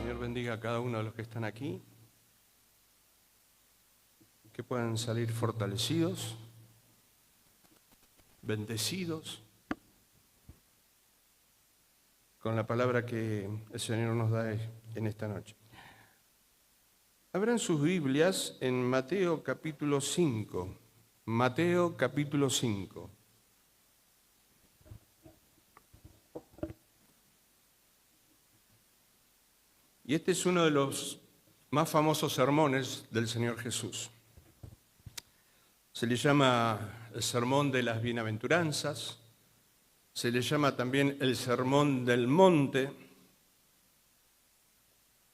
Señor bendiga a cada uno de los que están aquí, que puedan salir fortalecidos, bendecidos, con la palabra que el Señor nos da en esta noche. Abran sus Biblias en Mateo capítulo 5. Mateo capítulo 5. Y este es uno de los más famosos sermones del Señor Jesús. Se le llama el sermón de las bienaventuranzas, se le llama también el sermón del monte.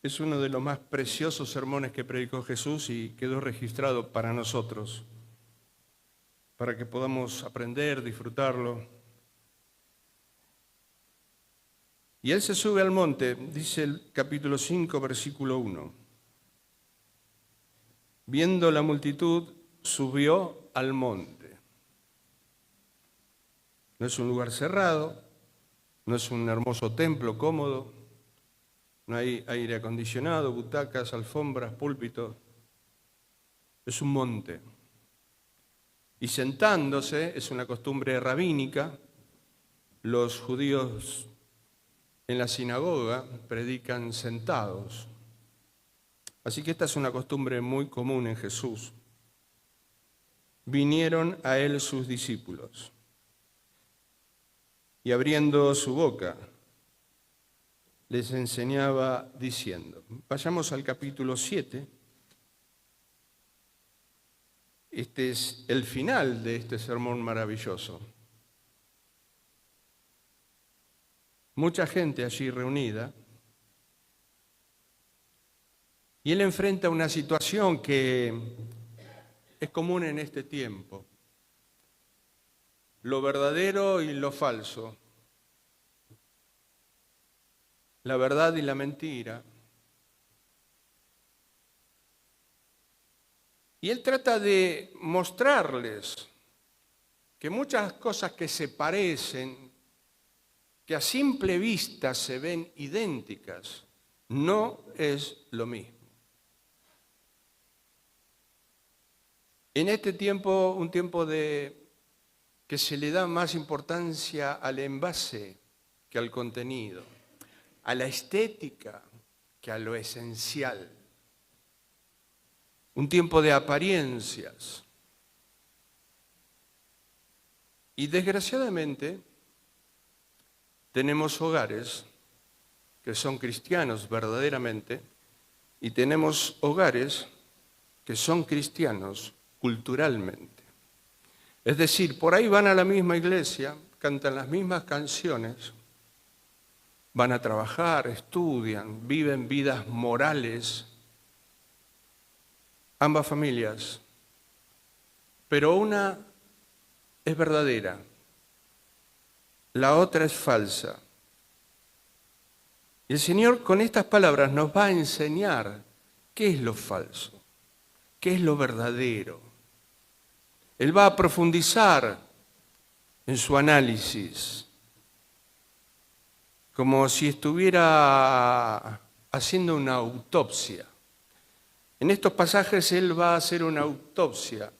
Es uno de los más preciosos sermones que predicó Jesús y quedó registrado para nosotros, para que podamos aprender, disfrutarlo. Y él se sube al monte, dice el capítulo 5, versículo 1. Viendo la multitud, subió al monte. No es un lugar cerrado, no es un hermoso templo cómodo, no hay aire acondicionado, butacas, alfombras, púlpitos. Es un monte. Y sentándose, es una costumbre rabínica, los judíos en la sinagoga predican sentados. Así que esta es una costumbre muy común en Jesús. Vinieron a él sus discípulos y abriendo su boca les enseñaba diciendo. Vayamos al capítulo 7. Este es el final de este sermón maravilloso. Mucha gente allí reunida, y él enfrenta una situación que es común en este tiempo: lo verdadero y lo falso, la verdad y la mentira. Y él trata de mostrarles que muchas cosas que se parecen, que a simple vista se ven idénticas, no es lo mismo. En este tiempo, un tiempo que se le da más importancia al envase que al contenido, a la estética que a lo esencial. Un tiempo de apariencias. Y desgraciadamente tenemos hogares que son cristianos verdaderamente y tenemos hogares que son cristianos culturalmente. Es decir, por ahí van a la misma iglesia, cantan las mismas canciones, van a trabajar, estudian, viven vidas morales, ambas familias, pero una es verdadera, la otra es falsa. Y el Señor con estas palabras nos va a enseñar qué es lo falso, qué es lo verdadero. Él va a profundizar en su análisis, como si estuviera haciendo una autopsia. En estos pasajes Él va a hacer una autopsia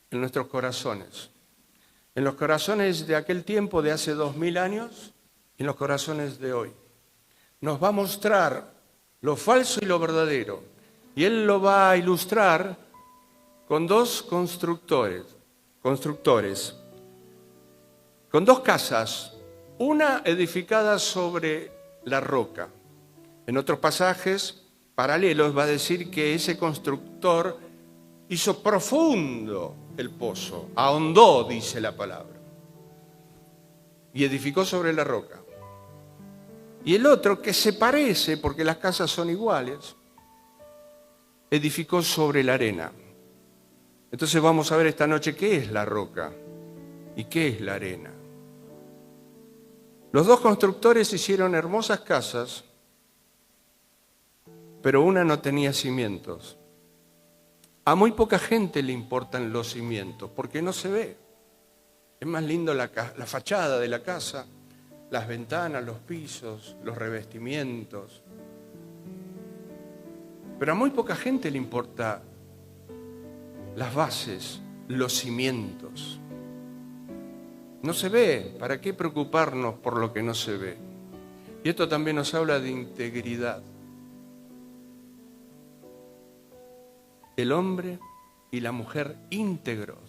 en nuestros corazones, en los corazones de aquel tiempo de hace 2000 años y en los corazones de hoy. Nos va a mostrar lo falso y lo verdadero, y Él lo va a ilustrar con dos constructores, con dos casas, una edificada sobre la roca. En otros pasajes paralelos va a decir que ese constructor hizo profundo el pozo, ahondó, dice la palabra, y edificó sobre la roca. Y el otro, que se parece, porque las casas son iguales, edificó sobre la arena. Entonces vamos a ver esta noche qué es la roca y qué es la arena. Los dos constructores hicieron hermosas casas, pero una no tenía cimientos. A muy poca gente le importan los cimientos, porque no se ve. Es más lindo la fachada de la casa, las ventanas, los pisos, los revestimientos. Pero a muy poca gente le importa las bases, los cimientos. No se ve, ¿para qué preocuparnos por lo que no se ve? Y esto también nos habla de integridad. El hombre y la mujer íntegros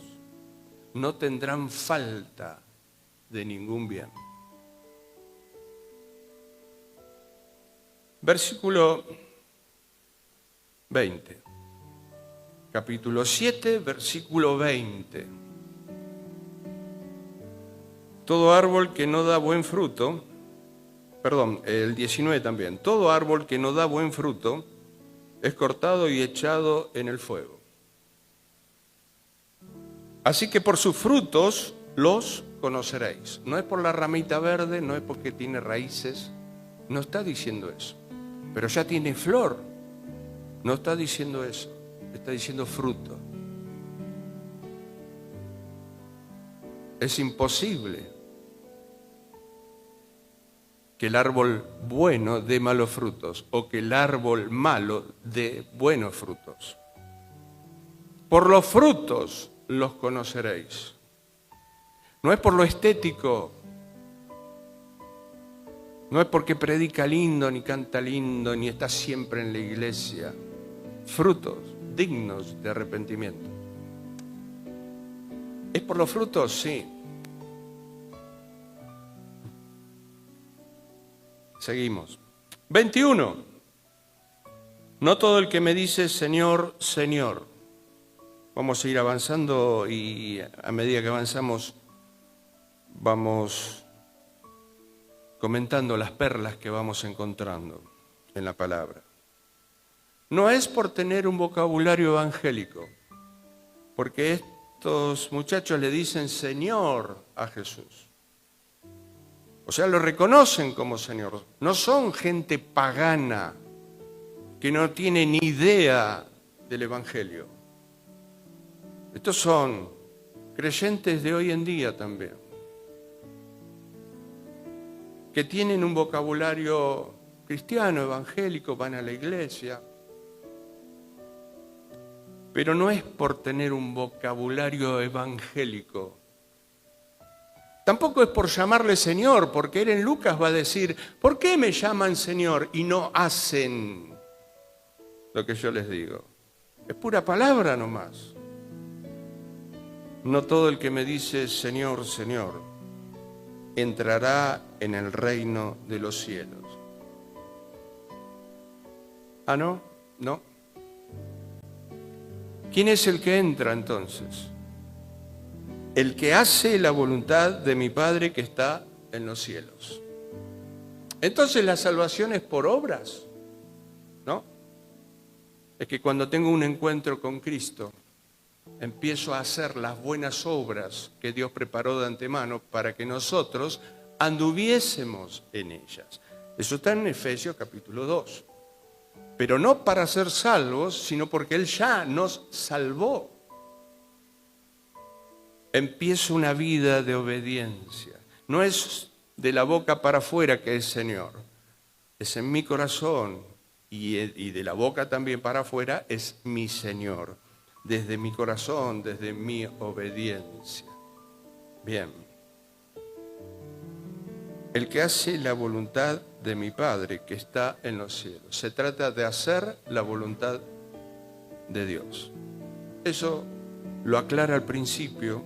no tendrán falta de ningún bien. Versículo 20. Capítulo 7, versículo 20. Todo árbol que no da buen fruto, el 19 también, todo árbol que no da buen fruto es cortado y echado en el fuego. Así que por sus frutos los conoceréis. No es por la ramita verde, no es porque tiene raíces, no está diciendo eso. Pero ya tiene flor, no está diciendo eso, está diciendo fruto. Es imposible que el árbol bueno dé malos frutos o que el árbol malo dé buenos frutos. Por los frutos los conoceréis. No es por lo estético, no es porque predica lindo, ni canta lindo, ni está siempre en la iglesia. Frutos dignos de arrepentimiento. ¿Es por los frutos? Sí. Seguimos. 21. No todo el que me dice Señor, Señor. Vamos a ir avanzando y a medida que avanzamos vamos comentando las perlas que vamos encontrando en la palabra. No es por tener un vocabulario evangélico, porque estos muchachos le dicen Señor a Jesús. O sea, lo reconocen como Señor. No son gente pagana que no tiene ni idea del Evangelio. Estos son creyentes de hoy en día también, que tienen un vocabulario cristiano, evangélico, van a la iglesia, pero no es por tener un vocabulario evangélico. Tampoco es por llamarle Señor, porque él en Lucas va a decir, ¿por qué me llaman Señor y no hacen lo que yo les digo? Es pura palabra nomás. No todo el que me dice Señor, Señor, entrará en el reino de los cielos. ¿Ah, no? No. ¿Quién es el que entra entonces? El que hace la voluntad de mi Padre que está en los cielos. Entonces la salvación es por obras, ¿no? Es que cuando tengo un encuentro con Cristo, empiezo a hacer las buenas obras que Dios preparó de antemano para que nosotros anduviésemos en ellas. Eso está en Efesios capítulo 2. Pero no para ser salvos, sino porque Él ya nos salvó. Empiezo una vida de obediencia. No es de la boca para afuera que es Señor. Es en mi corazón y de la boca también para afuera es mi Señor. Desde mi corazón, desde mi obediencia. Bien. El que hace la voluntad de mi Padre que está en los cielos. Se trata de hacer la voluntad de Dios. Eso lo aclara al principio.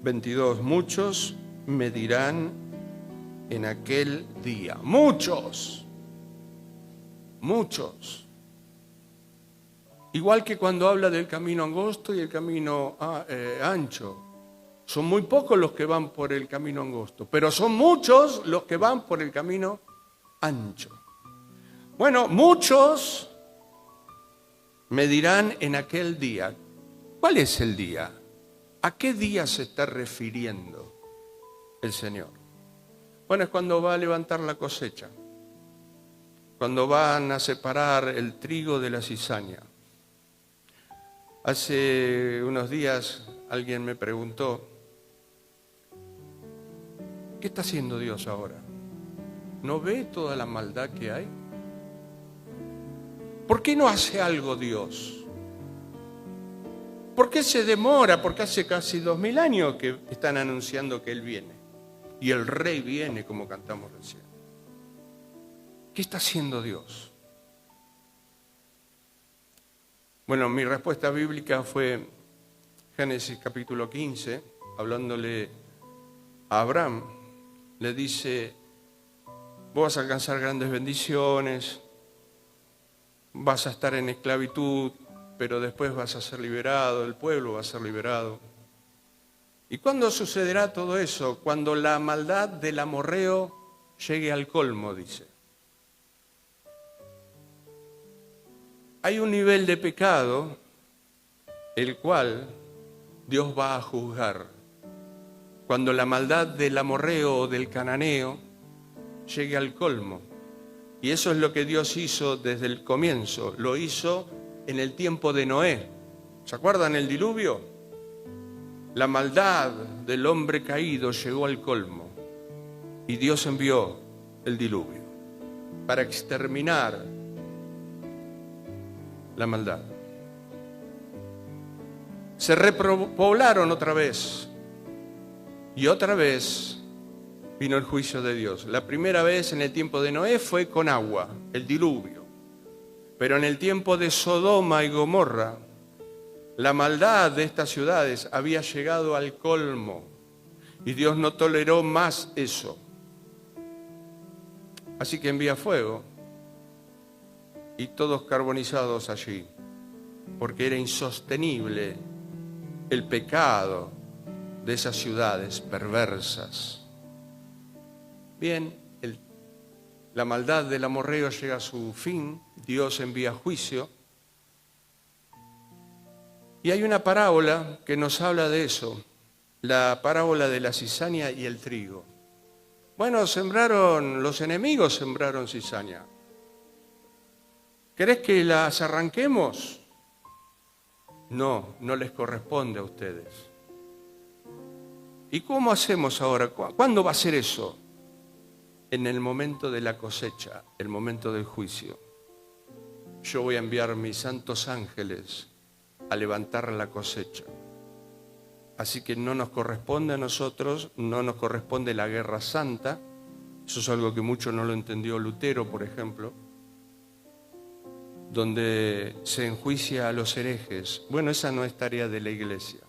22. Muchos me dirán en aquel día. Muchos. Igual que cuando habla del camino angosto y el camino ancho. Son muy pocos los que van por el camino angosto, pero son muchos los que van por el camino ancho. Bueno, muchos me dirán en aquel día. ¿Cuál es el día? ¿A qué día se está refiriendo el Señor? Bueno, es cuando va a levantar la cosecha, cuando van a separar el trigo de la cizaña. Hace unos días alguien me preguntó, ¿qué está haciendo Dios ahora? ¿No ve toda la maldad que hay? ¿Por qué no hace algo Dios? ¿Por qué se demora? Porque hace casi 2000 años que están anunciando que Él viene. Y el Rey viene, como cantamos recién. ¿Qué está haciendo Dios? Bueno, mi respuesta bíblica fue Génesis capítulo 15, hablándole a Abraham. Le dice, vos vas a alcanzar grandes bendiciones, vas a estar en esclavitud, pero después vas a ser liberado, el pueblo va a ser liberado. ¿Y cuándo sucederá todo eso? Cuando la maldad del amorreo llegue al colmo, dice. Hay un nivel de pecado el cual Dios va a juzgar. Cuando la maldad del amorreo o del cananeo llegue al colmo. Y eso es lo que Dios hizo desde el comienzo. Lo hizo en el tiempo de Noé. ¿Se acuerdan el diluvio? La maldad del hombre caído llegó al colmo. Y Dios envió el diluvio para exterminar la maldad. Se repoblaron otra vez. Y otra vez vino el juicio de Dios. La primera vez en el tiempo de Noé fue con agua, el diluvio. Pero en el tiempo de Sodoma y Gomorra, la maldad de estas ciudades había llegado al colmo. Y Dios no toleró más eso. Así que envía fuego. Y todos carbonizados allí. Porque era insostenible el pecado de esas ciudades perversas. Bien, la maldad del amorreo llega a su fin, Dios envía juicio. Y hay una parábola que nos habla de eso, la parábola de la cizaña y el trigo. Bueno, los enemigos sembraron cizaña. ¿Querés que las arranquemos? No, no les corresponde a ustedes. ¿Y cómo hacemos ahora? ¿Cuándo va a ser eso? En el momento de la cosecha, el momento del juicio. Yo voy a enviar mis santos ángeles a levantar la cosecha. Así que no nos corresponde a nosotros, no nos corresponde la guerra santa. Eso es algo que mucho no lo entendió Lutero, por ejemplo, donde se enjuicia a los herejes. Bueno, esa no es tarea de la iglesia.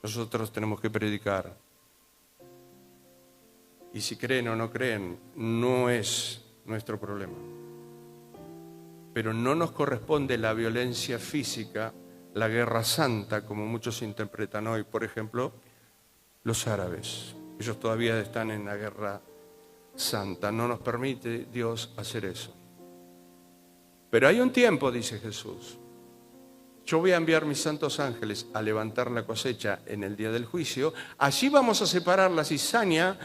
Nosotros tenemos que predicar. Y si creen o no creen, no es nuestro problema. Pero no nos corresponde la violencia física, la guerra santa, como muchos interpretan hoy. Por ejemplo, los árabes. Ellos todavía están en la guerra santa. No nos permite Dios hacer eso. Pero hay un tiempo, dice Jesús. Yo voy a enviar mis santos ángeles a levantar la cosecha en el día del juicio. Allí vamos a separar la cizaña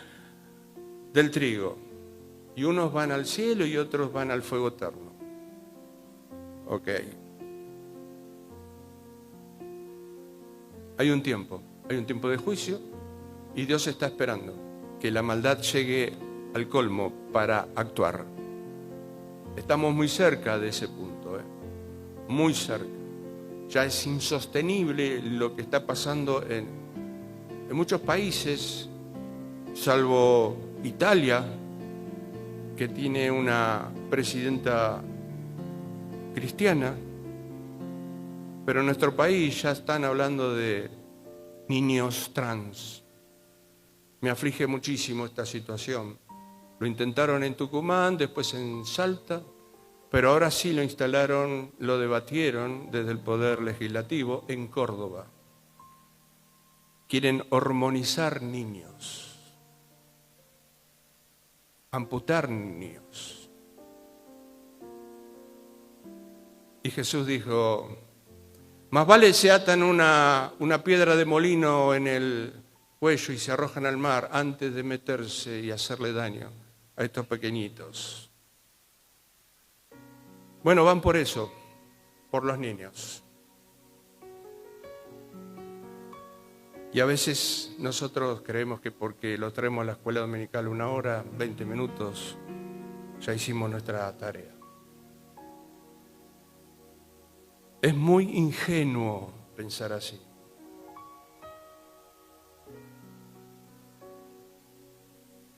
del trigo. Y unos van al cielo y otros van al fuego eterno. Ok. Hay un tiempo de juicio y Dios está esperando que la maldad llegue al colmo para actuar. Estamos muy cerca de ese punto, muy cerca. Ya es insostenible lo que está pasando en muchos países, salvo Italia, que tiene una presidenta cristiana, pero en nuestro país ya están hablando de niños trans. Me aflige muchísimo esta situación. Lo intentaron en Tucumán, después en Salta, pero ahora sí lo instalaron, lo debatieron desde el Poder Legislativo en Córdoba. Quieren hormonizar niños, amputar niños. Y Jesús dijo, más vale se atan una piedra de molino en el cuello y se arrojan al mar antes de meterse y hacerle daño a estos pequeñitos. Bueno, van por eso, por los niños. Y a veces nosotros creemos que porque los traemos a la escuela dominical 1 hora, 20 minutos, ya hicimos nuestra tarea. Es muy ingenuo pensar así.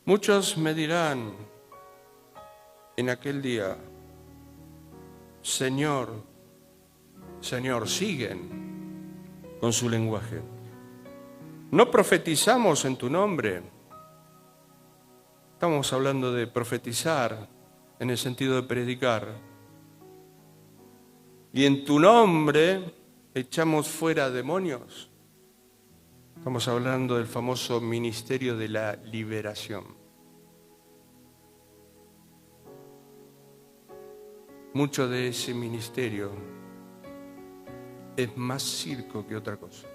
Muchos me dirán en aquel día, Señor, Señor, siguen con su lenguaje. ¿No profetizamos en tu nombre? Estamos hablando de profetizar en el sentido de predicar. Y en tu nombre echamos fuera demonios. Estamos hablando del famoso ministerio de la liberación. Mucho de ese ministerio es más circo que otra cosa.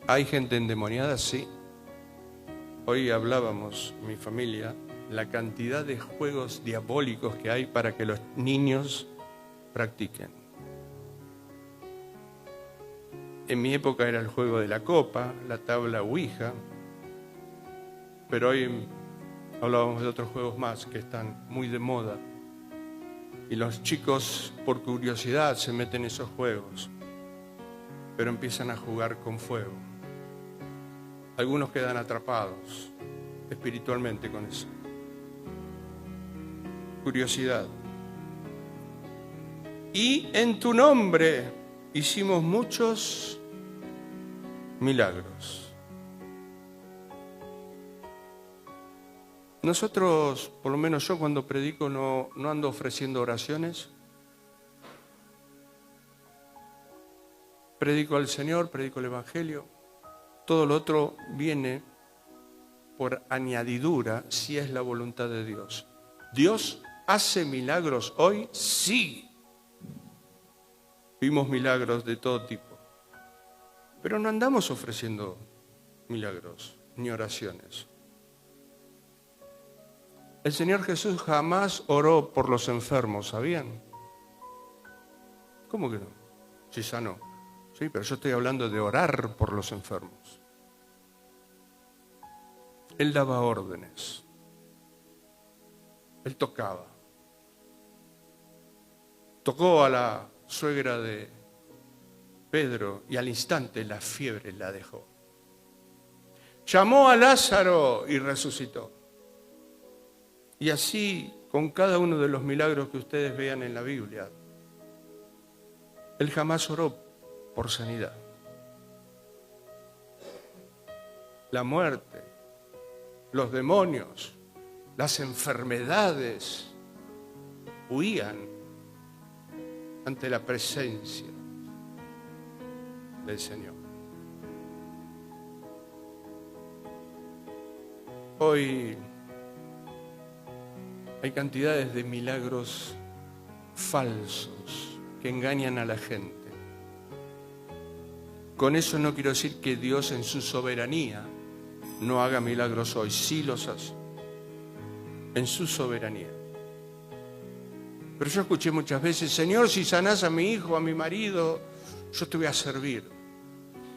¿Hay gente endemoniada? Sí. Hoy hablábamos, mi familia, la cantidad de juegos diabólicos que hay para que los niños practiquen. En mi época era el juego de la copa, la tabla Ouija, pero hoy hablábamos de otros juegos más que están muy de moda. Y los chicos, por curiosidad, se meten en esos juegos, pero empiezan a jugar con fuego. Algunos quedan atrapados espiritualmente con eso. Curiosidad. Y en tu nombre hicimos muchos milagros. Nosotros, por lo menos yo cuando predico, no ando ofreciendo oraciones. Predico al Señor, predico el Evangelio. Todo lo otro viene por añadidura si es la voluntad de Dios. ¿Dios hace milagros hoy? Sí. Vimos milagros de todo tipo. Pero no andamos ofreciendo milagros ni oraciones. El Señor Jesús jamás oró por los enfermos, ¿sabían? ¿Cómo que no? Sí, sanó. Sí, pero yo estoy hablando de orar por los enfermos. Él daba órdenes. Él tocaba. Tocó a la suegra de Pedro y al instante la fiebre la dejó. Llamó a Lázaro y resucitó. Y así con cada uno de los milagros que ustedes vean en la Biblia. Él jamás oró por sanidad. La muerte, los demonios, las enfermedades huían ante la presencia del Señor. Hoy hay cantidades de milagros falsos que engañan a la gente. Con eso no quiero decir que Dios en su soberanía no haga milagros hoy. Sí los hace. En su soberanía. Pero yo escuché muchas veces, Señor, si sanás a mi hijo, a mi marido, yo te voy a servir.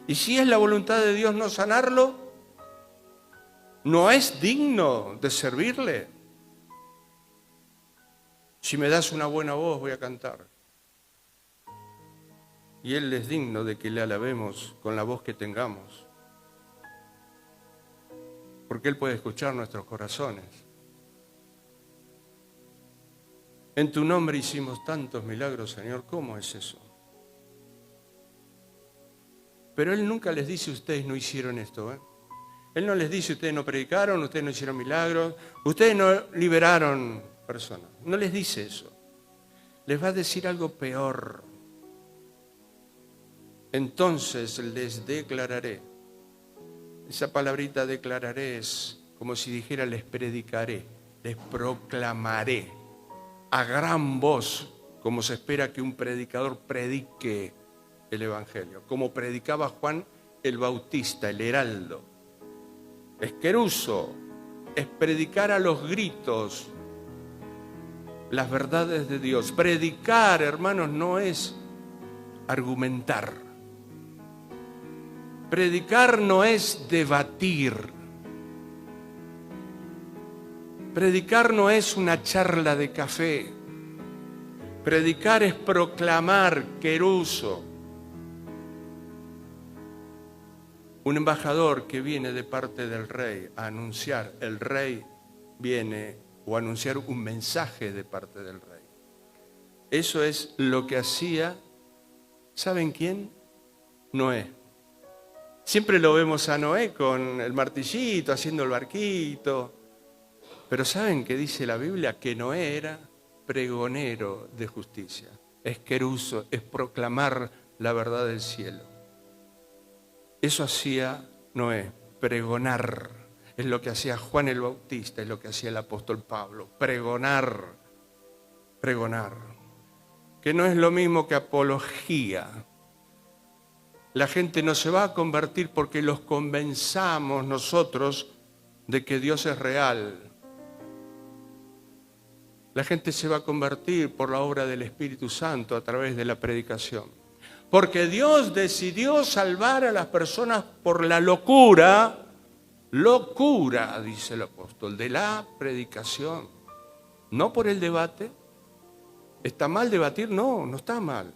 Y si es la voluntad de Dios no sanarlo, ¿no es digno de servirle? Si me das una buena voz, voy a cantar. Y Él es digno de que le alabemos con la voz que tengamos. Porque Él puede escuchar nuestros corazones. En tu nombre hicimos tantos milagros, Señor. ¿Cómo es eso? Pero Él nunca les dice, ustedes no hicieron esto, ¿eh? Él no les dice, ustedes no predicaron, ustedes no hicieron milagros, ustedes no liberaron personas. No les dice eso. Les va a decir algo peor. Entonces les declararé. Esa palabrita declararé es como si dijera les predicaré, les proclamaré a gran voz, como se espera que un predicador predique el Evangelio, como predicaba Juan el Bautista, el heraldo. Es queruso, es predicar a los gritos las verdades de Dios. Predicar, hermanos, no es argumentar. Predicar no es debatir. Predicar no es una charla de café. Predicar es proclamar, queruso. Un embajador que viene de parte del rey a anunciar, el rey viene o anunciar un mensaje de parte del rey. Eso es lo que hacía, ¿saben quién? Noé. Siempre lo vemos a Noé con el martillito, haciendo el barquito. Pero ¿saben qué dice la Biblia? Que Noé era pregonero de justicia. Es queruso, es proclamar la verdad del cielo. Eso hacía Noé, pregonar. Es lo que hacía Juan el Bautista, es lo que hacía el apóstol Pablo. Pregonar, pregonar. Que no es lo mismo que apología. La gente no se va a convertir porque los convenzamos nosotros de que Dios es real. La gente se va a convertir por la obra del Espíritu Santo a través de la predicación. Porque Dios decidió salvar a las personas por la locura, dice el apóstol, de la predicación. No por el debate. ¿Está mal debatir? No, no está mal.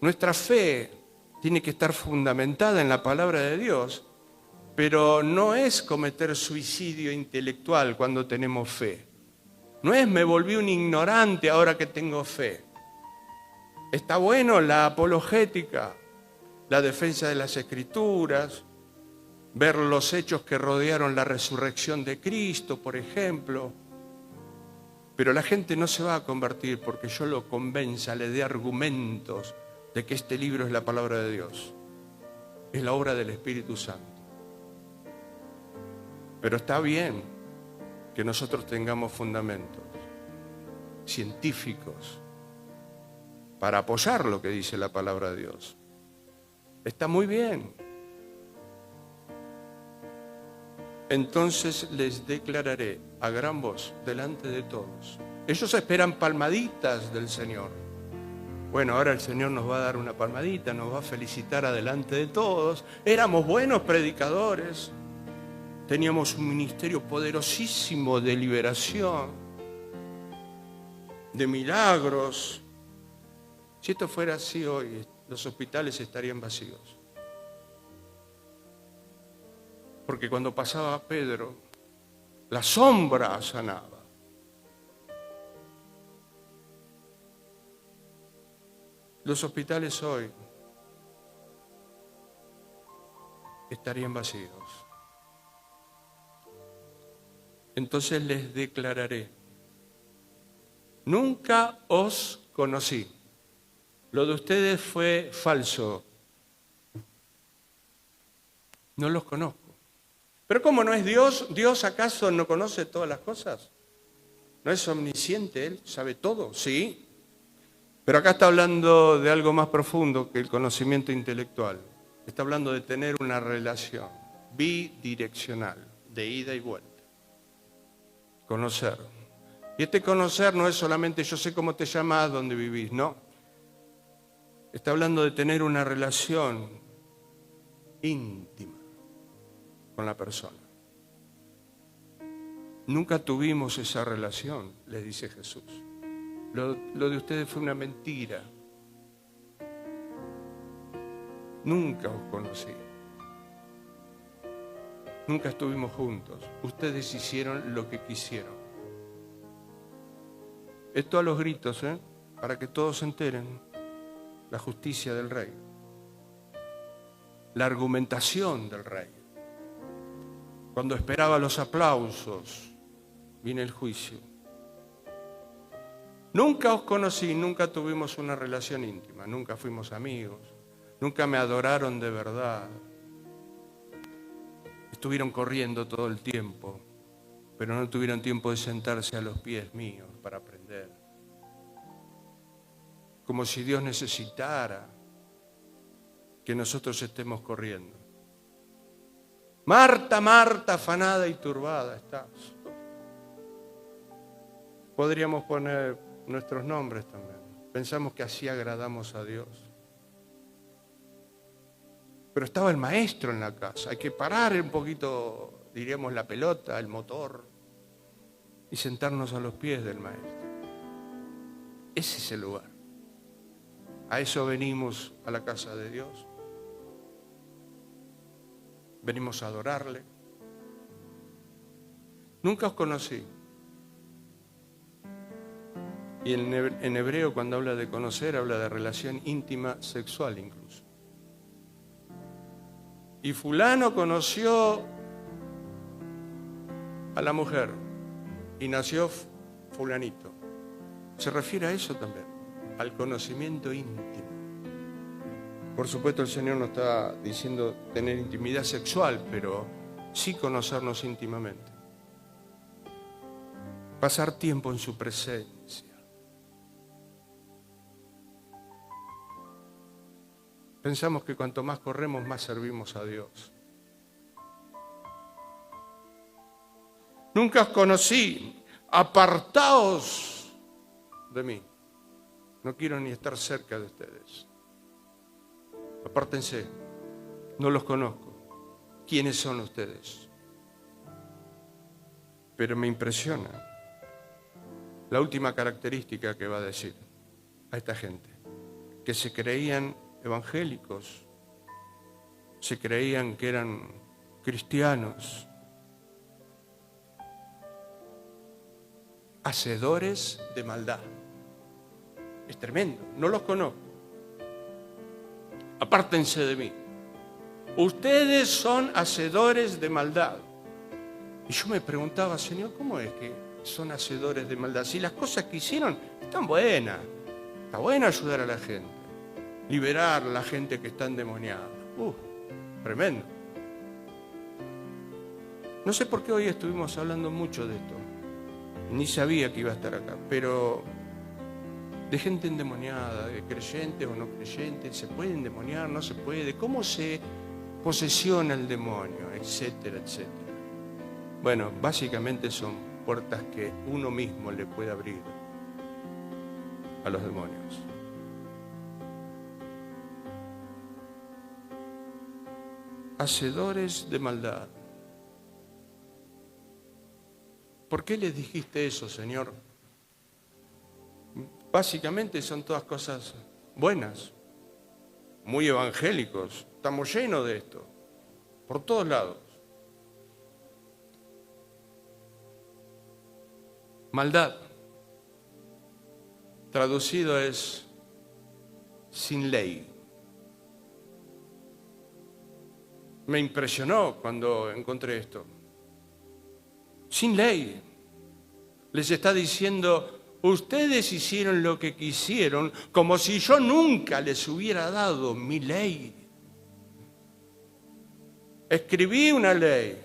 Nuestra fe tiene que estar fundamentada en la palabra de Dios, pero no es cometer suicidio intelectual cuando tenemos fe. No es me volví un ignorante ahora que tengo fe. Está bueno la apologética, la defensa de las Escrituras, ver los hechos que rodearon la resurrección de Cristo, por ejemplo. Pero la gente no se va a convertir porque yo lo convenza, le dé argumentos de que este libro es la palabra de Dios. Es la obra del Espíritu Santo. Pero está bien que nosotros tengamos fundamentos científicos para apoyar lo que dice la palabra de Dios. Está muy bien. Entonces les declararé a gran voz delante de todos. Ellos esperan palmaditas del Señor. Bueno, ahora el Señor nos va a dar una palmadita, nos va a felicitar adelante de todos. Éramos buenos predicadores. Teníamos un ministerio poderosísimo de liberación, de milagros. Si esto fuera así hoy, los hospitales estarían vacíos. Porque cuando pasaba Pedro, la sombra sanaba. Los hospitales hoy estarían vacíos. Entonces les declararé, nunca os conocí. Lo de ustedes fue falso. No los conozco. Pero ¿cómo no es Dios? ¿Dios acaso no conoce todas las cosas? ¿No es omnisciente Él? ¿Sabe todo? Sí. Pero acá está hablando de algo más profundo que el conocimiento intelectual. Está hablando de tener una relación bidireccional, de ida y vuelta. Conocer. Y este conocer no es solamente yo sé cómo te llamas, dónde vivís, no. Está hablando de tener una relación íntima con la persona. Nunca tuvimos esa relación, les dice Jesús. Lo de ustedes fue una mentira. Nunca os conocí. Nunca estuvimos juntos. Ustedes hicieron lo que quisieron. Esto a los gritos, para que todos se enteren. La justicia del rey. La argumentación del rey. Cuando esperaba los aplausos, viene el juicio. Nunca os conocí, nunca tuvimos una relación íntima, nunca fuimos amigos, nunca me adoraron de verdad. Estuvieron corriendo todo el tiempo, pero no tuvieron tiempo de sentarse a los pies míos para aprender. Como si Dios necesitara que nosotros estemos corriendo. Marta, Marta, afanada y turbada estás. Podríamos poner nuestros nombres también. Pensamos que así agradamos a Dios. Pero estaba el maestro en la casa. Hay que parar un poquito, diríamos, la pelota, el motor, y sentarnos a los pies del maestro. Ese es el lugar. A eso venimos a la casa de Dios. Venimos a adorarle. Nunca os conocí. Y en hebreo, cuando habla de conocer, habla de relación íntima sexual incluso. Y fulano conoció a la mujer y nació fulanito. Se refiere a eso también, al conocimiento íntimo. Por supuesto, el Señor no está diciendo tener intimidad sexual, pero sí conocernos íntimamente. Pasar tiempo en su presencia. Pensamos que cuanto más corremos, más servimos a Dios. Nunca os conocí, apartaos de mí. No quiero ni estar cerca de ustedes. Apártense, no los conozco. ¿Quiénes son ustedes? Pero me impresiona la última característica que va a decir a esta gente, que se creían evangélicos, se creían que eran cristianos, hacedores de maldad. Es tremendo, no los conozco. Apártense de mí. Ustedes son hacedores de maldad. Y yo me preguntaba, Señor, ¿cómo es que son hacedores de maldad? Si las cosas que hicieron están buenas, está bueno ayudar a la gente, liberar a la gente que está endemoniada. Tremendo. No sé por qué hoy estuvimos hablando mucho de esto. Ni sabía que iba a estar acá, pero de gente endemoniada, de creyentes o no creyentes, ¿se puede endemoniar? ¿No se puede? ¿Cómo se posesiona el demonio? Etcétera, etcétera. Bueno, básicamente son puertas que uno mismo le puede abrir a los demonios. Hacedores de maldad. ¿Por qué les dijiste eso, Señor? Básicamente son todas cosas buenas, muy evangélicos. Estamos llenos de esto, por todos lados. Maldad, traducido es sin ley. Me impresionó cuando encontré esto. Sin ley. Les está diciendo, ustedes hicieron lo que quisieron, como si yo nunca les hubiera dado mi ley. Escribí una ley.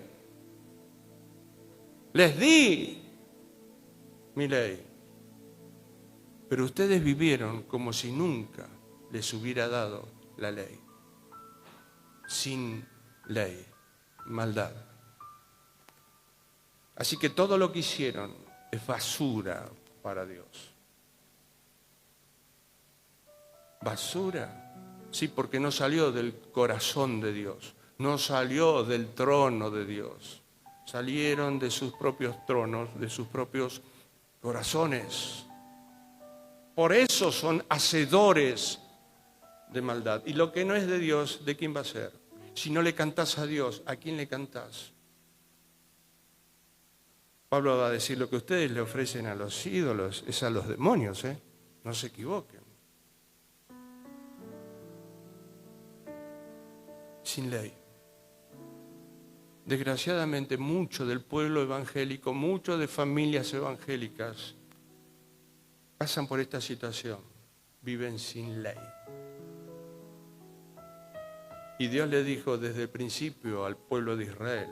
Les di mi ley. Pero ustedes vivieron como si nunca les hubiera dado la ley. Sin ley. Maldad. Así que todo lo que hicieron es basura para Dios. ¿Basura? Sí, porque no salió del corazón de Dios, no salió del trono de Dios. Salieron de sus propios tronos, de sus propios corazones. Por eso son hacedores de maldad. Y lo que no es de Dios, ¿de quién va a ser? Si no le cantás a Dios, ¿a quién le cantás? Pablo va a decir, lo que ustedes le ofrecen a los ídolos es a los demonios, ¿eh? No se equivoquen. Sin ley. Desgraciadamente, mucho del pueblo evangélico, mucho de familias evangélicas pasan por esta situación, viven sin ley. Y Dios le dijo desde el principio al pueblo de Israel,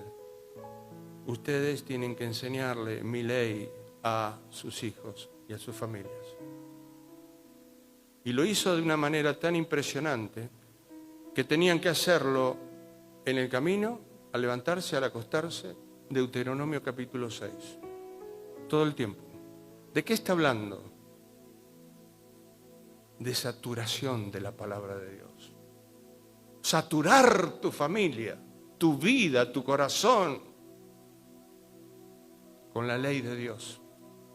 ustedes tienen que enseñarle mi ley a sus hijos y a sus familias. Y lo hizo de una manera tan impresionante que tenían que hacerlo en el camino, al levantarse, al acostarse, Deuteronomio capítulo 6. Todo el tiempo. ¿De qué está hablando? De saturación de la palabra de Dios. Saturar tu familia, tu vida, tu corazón con la ley de Dios.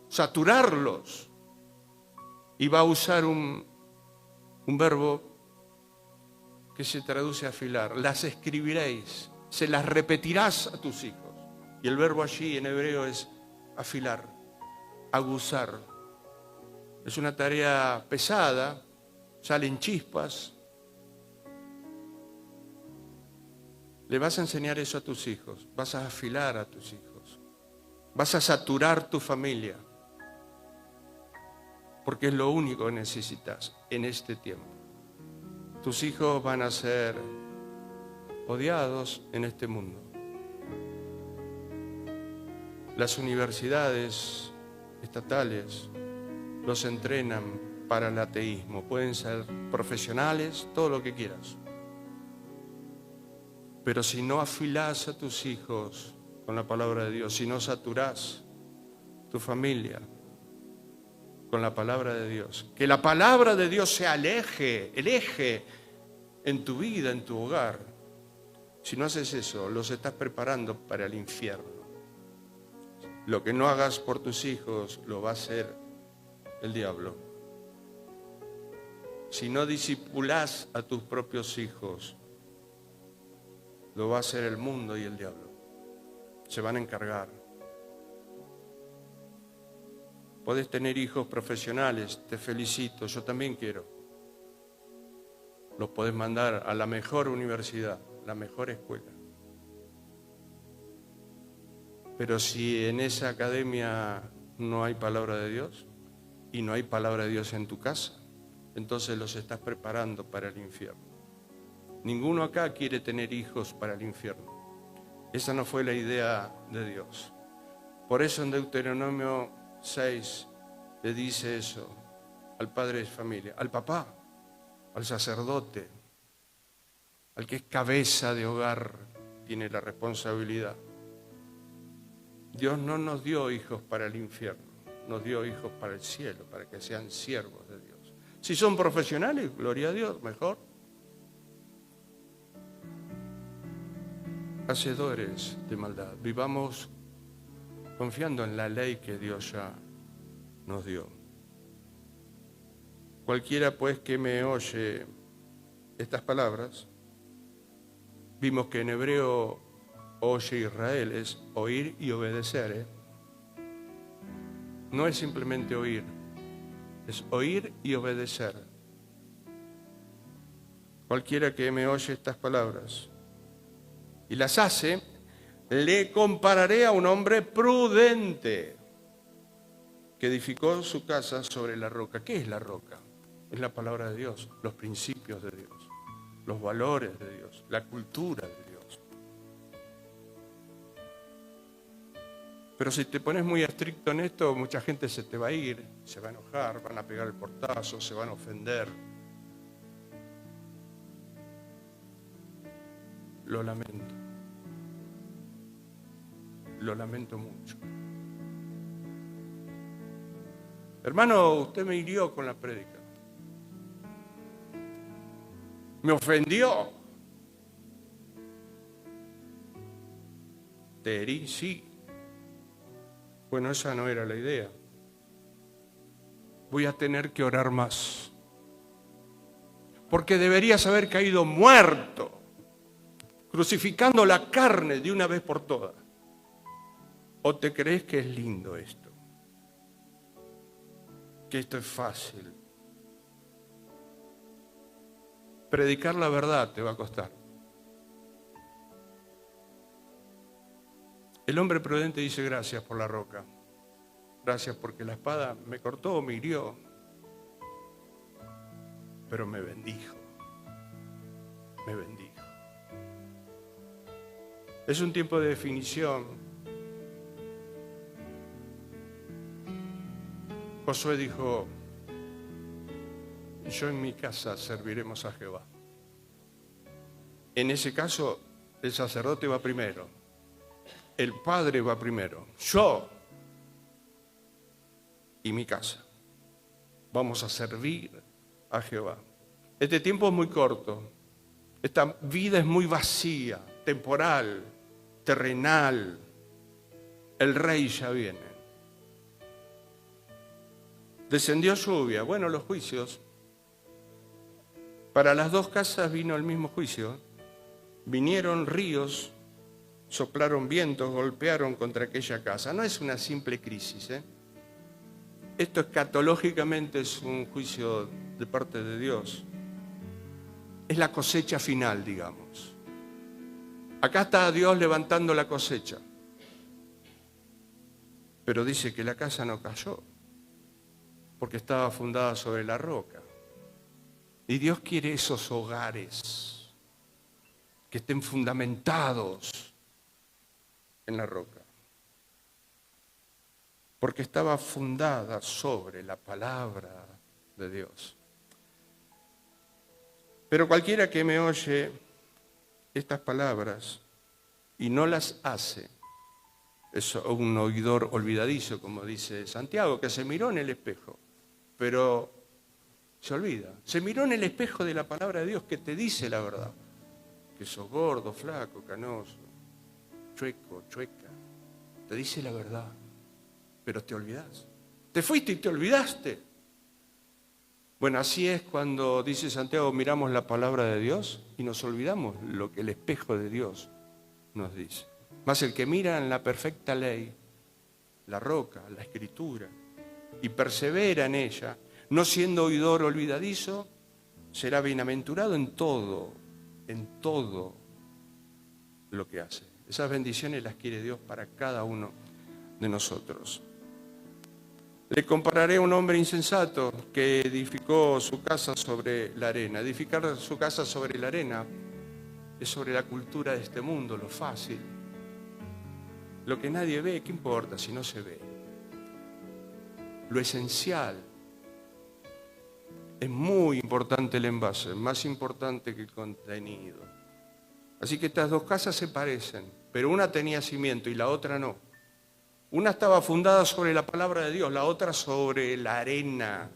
Saturarlos. Y va a usar un verbo que se traduce a afilar. Las escribiréis, se las repetirás a tus hijos. Y el verbo allí en hebreo es afilar, aguzar. Es una tarea pesada, salen chispas. Le vas a enseñar eso a tus hijos, vas a afilar a tus hijos, vas a saturar tu familia, porque es lo único que necesitas en este tiempo. Tus hijos van a ser odiados en este mundo. Las universidades estatales los entrenan para el ateísmo. Pueden ser profesionales, todo lo que quieras. Pero si no afilás a tus hijos con la palabra de Dios, si no saturás tu familia con la palabra de Dios, que la palabra de Dios sea el eje en tu vida, en tu hogar. Si no haces eso, los estás preparando para el infierno. Lo que no hagas por tus hijos, lo va a hacer el diablo. Si no discipulás a tus propios hijos, lo va a hacer el mundo y el diablo. Se van a encargar. Podés tener hijos profesionales, te felicito, yo también quiero. Los podés mandar a la mejor universidad, la mejor escuela. Pero si en esa academia no hay palabra de Dios y no hay palabra de Dios en tu casa, entonces los estás preparando para el infierno. Ninguno acá quiere tener hijos para el infierno. Esa no fue la idea de Dios. Por eso en Deuteronomio 6 le dice eso al padre de familia, al papá, al sacerdote, al que es cabeza de hogar, tiene la responsabilidad. Dios no nos dio hijos para el infierno, nos dio hijos para el cielo, para que sean siervos de Dios. Si son profesionales, gloria a Dios, mejor. Hacedores de maldad, vivamos confiando en la ley que Dios ya nos dio. Cualquiera pues que me oye estas palabras, vimos que en hebreo oye Israel es oír y obedecer. No es simplemente oír, es oír y obedecer. Cualquiera que me oye estas palabras y las hace, le compararé a un hombre prudente que edificó su casa sobre la roca. ¿Qué es la roca? Es la palabra de Dios, los principios de Dios, los valores de Dios, la cultura de Dios. Pero si te pones muy estricto en esto, mucha gente se te va a ir, se va a enojar, van a pegar el portazo, se van a ofender. Lo lamento. Lo lamento mucho. Hermano, usted me hirió con la prédica. Me ofendió. Te herí, sí. Bueno, esa no era la idea. Voy a tener que orar más. Porque deberías haber caído muerto, crucificando la carne de una vez por todas. ¿O te crees que es lindo esto? Que esto es fácil. Predicar la verdad te va a costar. El hombre prudente dice gracias por la roca. Gracias porque la espada me cortó, me hirió. Pero me bendijo. Me bendijo. Es un tiempo de definición. Josué dijo, yo en mi casa serviremos a Jehová. En ese caso, el sacerdote va primero, el padre va primero, yo y mi casa. Vamos a servir a Jehová. Este tiempo es muy corto, esta vida es muy vacía, temporal, terrenal. El rey ya viene. Descendió lluvia. Bueno, los juicios. Para las dos casas vino el mismo juicio. Vinieron ríos, soplaron vientos, golpearon contra aquella casa. No es una simple crisis, ¿eh? Esto escatológicamente es un juicio de parte de Dios. Es la cosecha final, digamos. Acá está Dios levantando la cosecha. Pero dice que la casa no cayó, porque estaba fundada sobre la roca. Y Dios quiere esos hogares que estén fundamentados en la roca. Porque estaba fundada sobre la palabra de Dios. Pero cualquiera que me oye estas palabras y no las hace, es un oidor olvidadizo, como dice Santiago, que se miró en el espejo, pero se olvida. Se miró en el espejo de la palabra de Dios que te dice la verdad. Que sos gordo, flaco, canoso, chueco, chueca. Te dice la verdad, pero te olvidás. Te fuiste y te olvidaste. Bueno, así es cuando, dice Santiago, miramos la palabra de Dios y nos olvidamos lo que el espejo de Dios nos dice. Mas el que mira en la perfecta ley, la roca, la escritura, y persevera en ella, no siendo oidor olvidadizo, será bienaventurado en todo lo que hace. Esas bendiciones las quiere Dios para cada uno de nosotros. Le compararé a un hombre insensato que edificó su casa sobre la arena. Edificar su casa sobre la arena es sobre la cultura de este mundo, lo fácil. Lo que nadie ve, ¿qué importa si no se ve? Lo esencial. Es muy importante el envase, más importante que el contenido. Así que estas dos casas se parecen, pero una tenía cimiento y la otra no. Una estaba fundada sobre la palabra de Dios, la otra sobre la arena.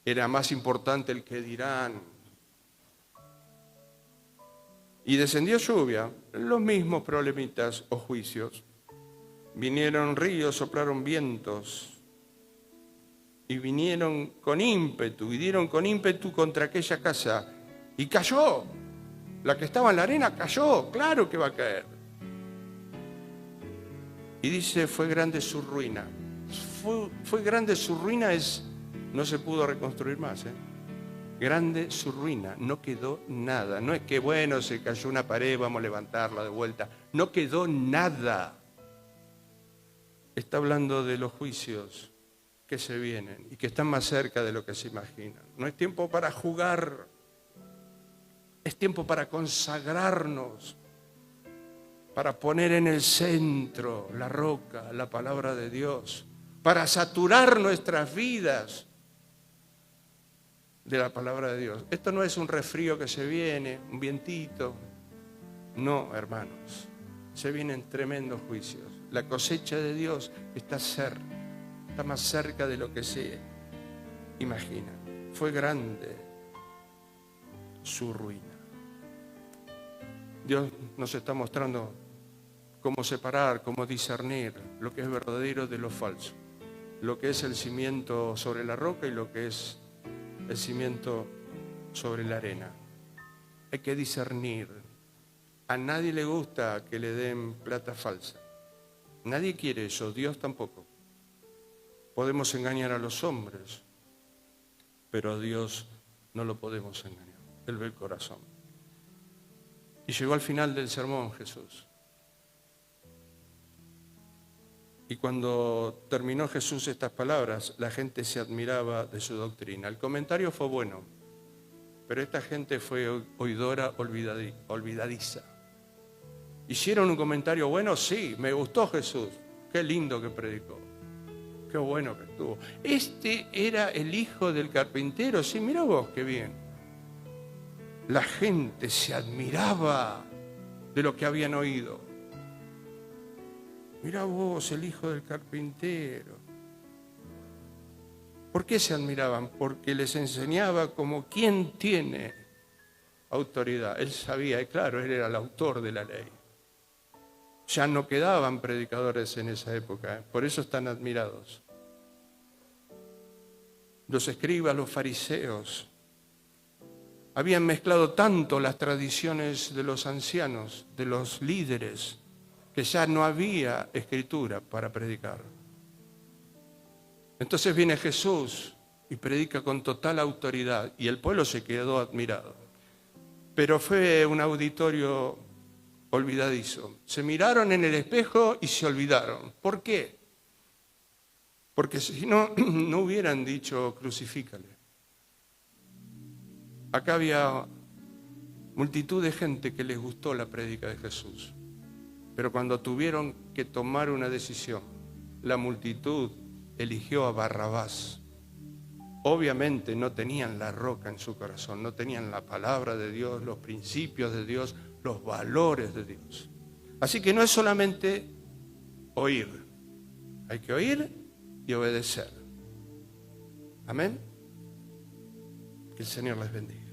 Era más importante el que dirán. Y descendió lluvia, los mismos problemitas o juicios. Vinieron ríos, soplaron vientos y vinieron con ímpetu, y dieron con ímpetu contra aquella casa. Y cayó. La que estaba en la arena cayó, claro que va a caer. Y dice, fue grande su ruina. Fue grande su ruina, no se pudo reconstruir más. Grande su ruina, no quedó nada. No es que, bueno, se cayó una pared, vamos a levantarla de vuelta. No quedó nada. Está hablando de los juicios que se vienen y que están más cerca de lo que se imaginan. No es tiempo para jugar, es tiempo para consagrarnos, para poner en el centro la roca, la palabra de Dios, para saturar nuestras vidas de la palabra de Dios. Esto no es un resfrío que se viene, un vientito. No, hermanos, se vienen tremendos juicios. La cosecha de Dios está cerca, está más cerca de lo que se imagina. Fue grande su ruina. Dios nos está mostrando cómo separar, cómo discernir lo que es verdadero de lo falso, lo que es el cimiento sobre la roca y lo que es el cimiento sobre la arena. Hay que discernir. A nadie le gusta que le den plata falsa. Nadie quiere eso, Dios tampoco. Podemos engañar a los hombres, pero a Dios no lo podemos engañar. Él ve el corazón. Y llegó al final del sermón Jesús. Y cuando terminó Jesús estas palabras, la gente se admiraba de su doctrina. El comentario fue bueno, pero esta gente fue oidora olvidadiza. ¿Hicieron un comentario bueno? Sí, me gustó Jesús. Qué lindo que predicó. Qué bueno que estuvo. Este era el hijo del carpintero. Sí, mira vos, qué bien. La gente se admiraba de lo que habían oído. Mira vos, el hijo del carpintero. ¿Por qué se admiraban? Porque les enseñaba como quien tiene autoridad. Él sabía, y claro, él era el autor de la ley. Ya no quedaban predicadores en esa época, por eso están admirados. los escribas, los fariseos, habían mezclado tanto las tradiciones de los ancianos, de los líderes, que ya no había escritura para predicar. Entonces viene Jesús y predica con total autoridad y el pueblo se quedó admirado. Pero fue un auditorio olvidadizo. Se miraron en el espejo y se olvidaron. ¿Por qué? Porque si no, no hubieran dicho crucifícale. Acá había multitud de gente que les gustó la prédica de Jesús. Pero cuando tuvieron que tomar una decisión, la multitud eligió a Barrabás. Obviamente no tenían la roca en su corazón, no tenían la palabra de Dios, los principios de Dios, los valores de Dios. Así que no es solamente oír, hay que oír y obedecer. Amén. Que el Señor les bendiga.